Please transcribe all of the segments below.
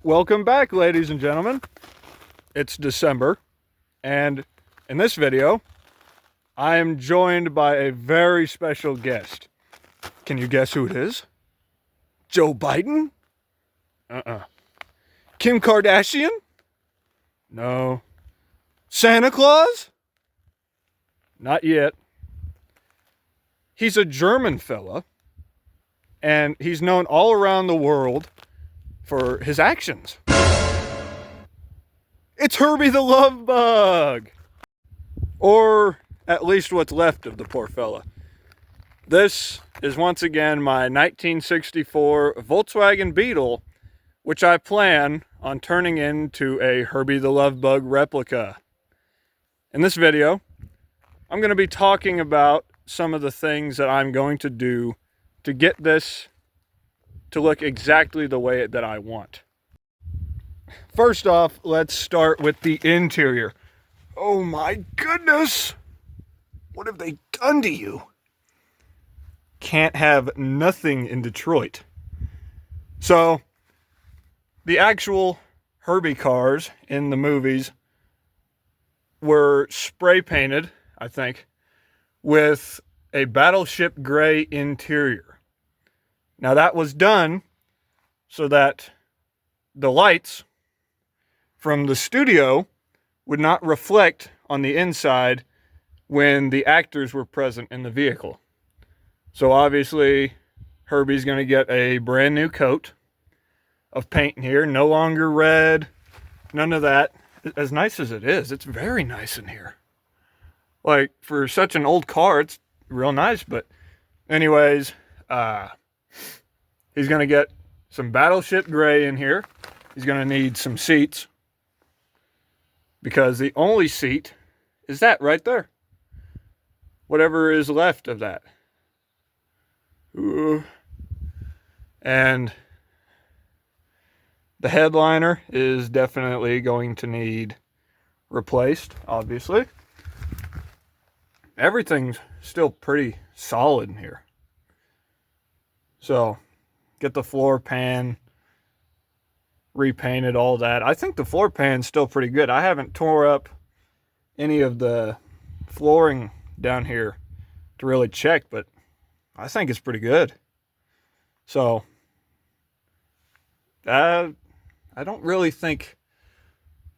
Welcome back, ladies and gentlemen. It's December, and in this video, I am joined by a very special guest. Can you guess who it is? Joe Biden? Kim Kardashian? No. Santa Claus? Not yet. He's a German fella, and he's known all around the world for his actions. It's Herbie the Love Bug! Or at least what's left of the poor fella. This is once again my 1964 Volkswagen Beetle, which I plan on turning into a Herbie the Love Bug replica. In this video, I'm going to be talking about some of the things that I'm going to do to get this to look exactly the way that I want. First off, let's start with the interior. Oh my goodness! What have they done to you? Can't have nothing in Detroit. So, the actual Herbie cars in the movies were spray painted, I think, with a battleship gray interior. Now that was done so that the lights from the studio would not reflect on the inside when the actors were present in the vehicle. So obviously Herbie's going to get a brand new coat of paint in here, no longer red, none of that. As nice as it is, it's very nice in here. Like, for such an old car, it's real nice. But anyways, he's going to get some battleship gray in here. He's going to need some seats, because the only seat is that right there. Whatever is left of that. Ooh. And the headliner is definitely going to need replaced, obviously. Everything's still pretty solid in here. So, get the floor pan repainted, all that. I think the floor pan's still pretty good. I haven't tore up any of the flooring down here to really check, but I think it's pretty good. So, I don't really think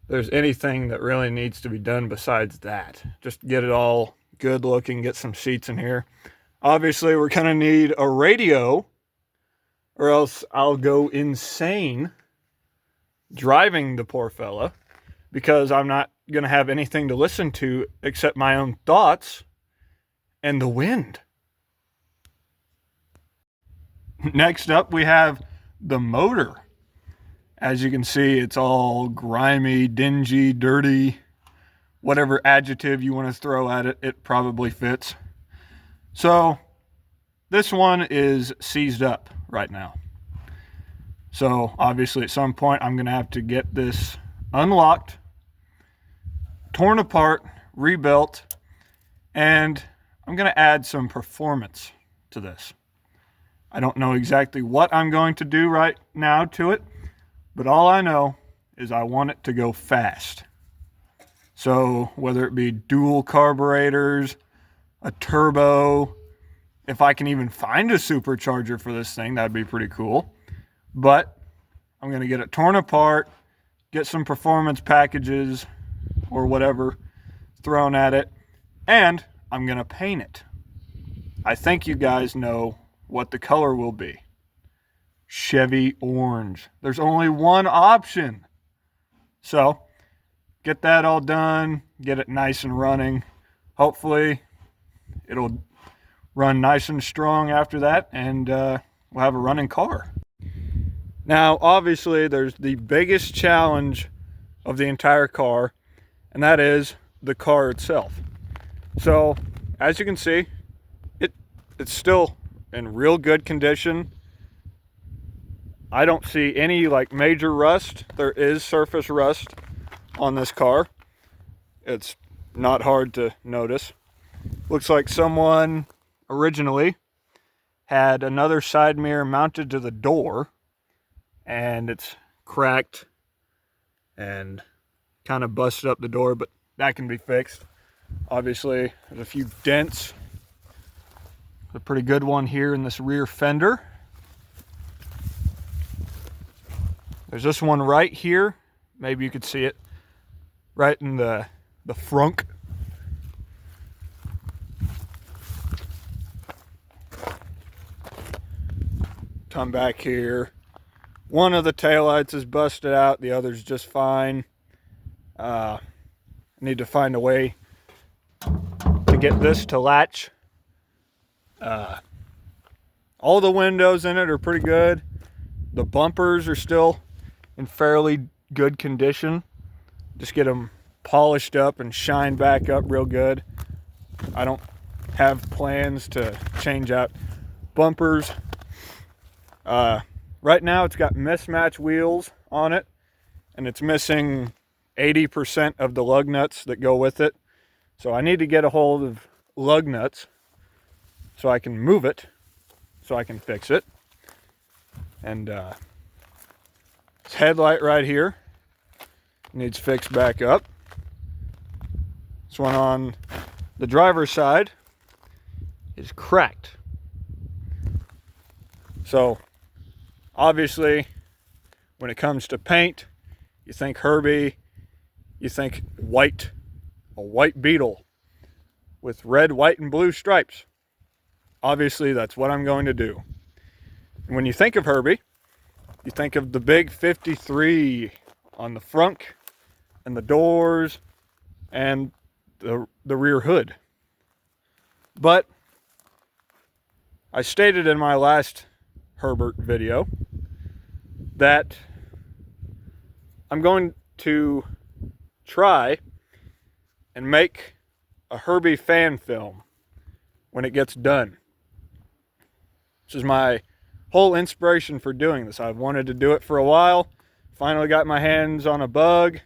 there's anything that really needs to be done besides that. Just get it all good looking, get some seats in here. Obviously, we're going to need a radio, or else I'll go insane driving the poor fella, because I'm not going to have anything to listen to except my own thoughts and the wind. Next up, we have the motor. As you can see, it's all grimy, dingy, dirty, whatever adjective you want to throw at it, it probably fits. So, this one is seized up right now. So, obviously, at some point, I'm going to have to get this unlocked, torn apart, rebuilt, and I'm going to add some performance to this. I don't know exactly what I'm going to do right now to it, but all I know is I want it to go fast. So, whether it be dual carburetors, a turbo, if I can even find a supercharger for this thing, that'd be pretty cool. But I'm going to get it torn apart, get some performance packages or whatever thrown at it, and I'm going to paint it. I think you guys know what the color will be. Chevy orange. There's only one option. So, get that all done, get it nice and running. Hopefully, it'll run nice and strong after that, and we'll have a running car. Now, obviously, there's the biggest challenge of the entire car, and that is the car itself. So, as you can see, it's still in real good condition. I don't see any major rust. There is surface rust on this car. It's not hard to notice. Looks like someone originally had another side mirror mounted to the door, and it's cracked and kind of busted up the door, but that can be fixed. Obviously, there's a few dents. A pretty good one here in this rear fender. There's this one right here. Maybe you could see it right in the frunk. Come back here. One of the taillights is busted out, the other's just fine. I need to find a way to get this to latch. All the windows in it are pretty good. The bumpers are still in fairly good condition. Just get them polished up and shined back up real good. I don't have plans to change out bumpers. Right now it's got mismatch wheels on it, and it's missing 80% of the lug nuts that go with it. So I need to get a hold of lug nuts so I can move it, so I can fix it. And this headlight right here needs fixed back up. This one on the driver's side is cracked. So obviously, when it comes to paint, you think Herbie, you think white, a white Beetle with red, white, and blue stripes. Obviously, that's what I'm going to do. And when you think of Herbie, you think of the big 53 on the front and the doors and the rear hood. But I stated in my last Herbert video that I'm going to try and make a Herbie fan film when it gets done. This is my whole inspiration for doing this. I've wanted to do it for a while. Finally got my hands on a Bug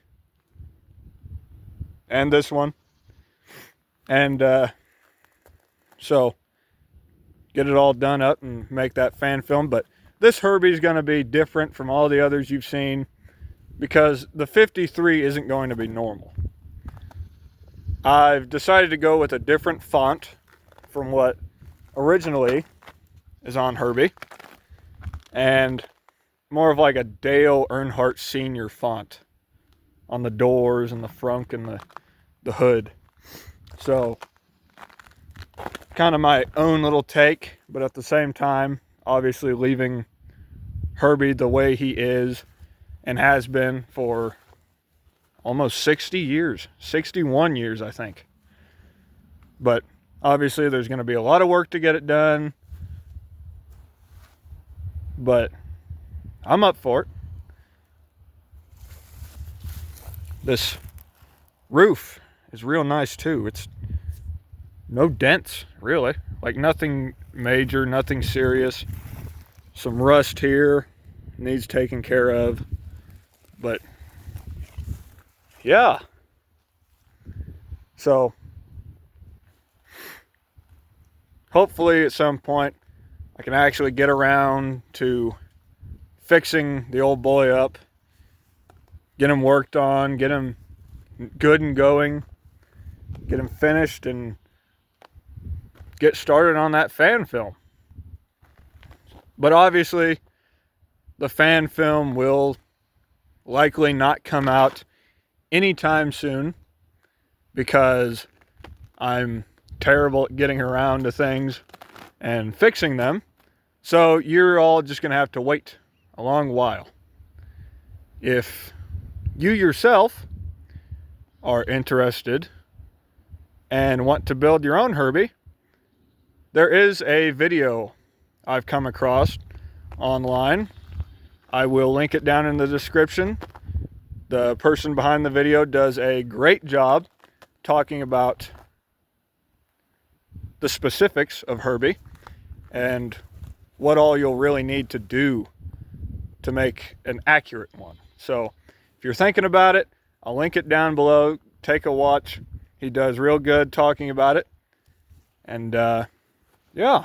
and this one. And so get it all done up and make that fan film. But this Herbie is going to be different from all the others you've seen because the 53 isn't going to be normal. I've decided to go with a different font from what originally is on Herbie, and more of like a Dale Earnhardt Sr. font on the doors and the front and the hood. So kind of my own little take, but at the same time, obviously leaving Herbie the way he is and has been for almost 60 years, 61 years, I think. But obviously there's going to be a lot of work to get it done, but I'm up for it. This roof is real nice too. It's no dents, really. Like nothing major, nothing serious. Some rust here needs taken care of. But yeah. So hopefully at some point I can actually get around to fixing the old boy up, get him worked on, get him good and going, get him finished, and get started on that fan film. But obviously the fan film will likely not come out anytime soon because I'm terrible at getting around to things and fixing them. So you're all just going to have to wait a long while. If you yourself are interested and want to build your own Herbie, there is a video I've come across online. I will link it down in the description. The person behind the video does a great job talking about the specifics of Herbie and what all you'll really need to do to make an accurate one. So if you're thinking about it, I'll link it down below. Take a watch. He does real good talking about it. And yeah.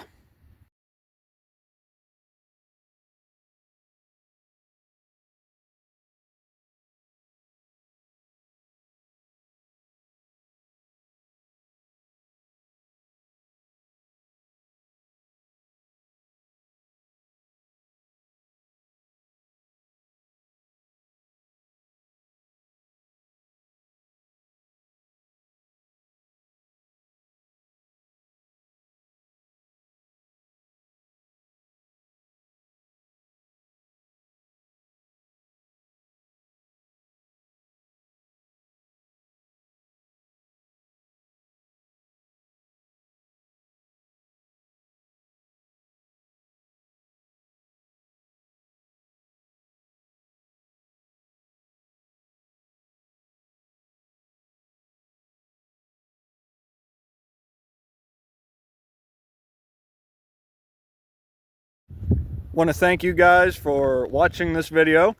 Want to thank you guys for watching this video.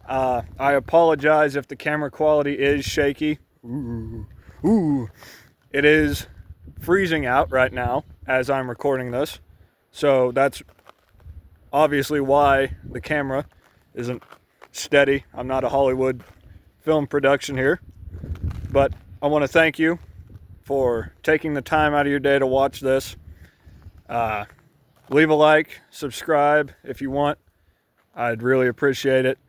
I apologize if the camera quality is shaky. It is freezing out right now as I'm recording this. So that's obviously why the camera isn't steady. I'm not a Hollywood film production here. But I want to thank you for taking the time out of your day to watch this. Leave a like, subscribe if you want. I'd really appreciate it.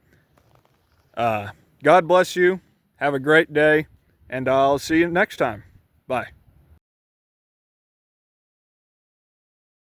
God bless you. Have a great day, and I'll see you next time. Bye.